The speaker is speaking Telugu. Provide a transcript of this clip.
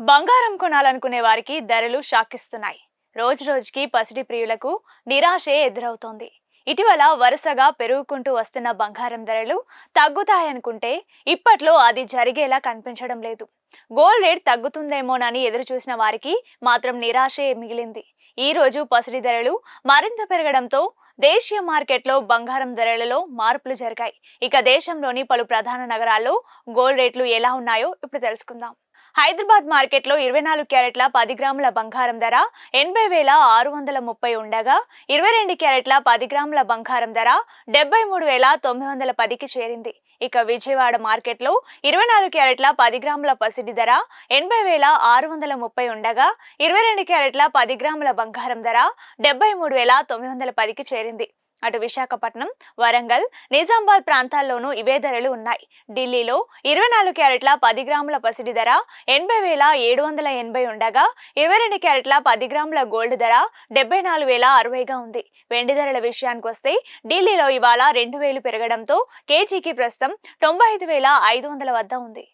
బంగారం కొనాలనుకునే వారికి ధరలు షాకిస్తున్నాయి. రోజు రోజుకి పసిడి ప్రియులకు నిరాశే ఎదురవుతోంది. ఇటీవల వరుసగా పెరుగుకుంటూ వస్తున్న బంగారం ధరలు తగ్గుతాయనుకుంటే ఇప్పట్లో అది జరిగేలా కనిపించడం లేదు. గోల్డ్ రేట్ తగ్గుతుందేమోనని ఎదురు చూసిన వారికి మాత్రం నిరాశే మిగిలింది. ఈ రోజు పసిడి ధరలు మరింత పెరగడంతో దేశీయ మార్కెట్లో బంగారం ధరలలో మార్పులు జరిగాయి. ఇక దేశంలోని పలు ప్రధాన నగరాల్లో గోల్డ్ రేట్లు ఎలా ఉన్నాయో ఇప్పుడు తెలుసుకుందాం. హైదరాబాద్ మార్కెట్లో 24 క్యారెట్ల 10 గ్రాముల బంగారం ధర 80,630 ఉండగా 22 క్యారెట్ల 10 గ్రాముల బంగారం ధర 73,910కి చేరింది. ఇక విజయవాడ మార్కెట్లో 24 క్యారెట్ల 10 గ్రాముల పసిడి ధర 80,630 ఉండగా 22 క్యారెట్ల 10 గ్రాముల బంగారం ధర 73,910కి చేరింది. అటు విశాఖపట్నం, వరంగల్, నిజామాబాద్ ప్రాంతాల్లోనూ ఇవే ధరలు ఉన్నాయి. ఢిల్లీలో 24 క్యారెట్ల 10 గ్రాముల పసిడి ధర 80,780 ఉండగా 22 క్యారెట్ల 10 గ్రాముల గోల్డ్ ధర 74,060గా ఉంది. వెండి ధరల విషయానికి వస్తే ఢిల్లీలో ఇవాళ 2,000 పెరగడంతో కేజీకి ప్రస్తుతం 95,500 వద్ద ఉంది.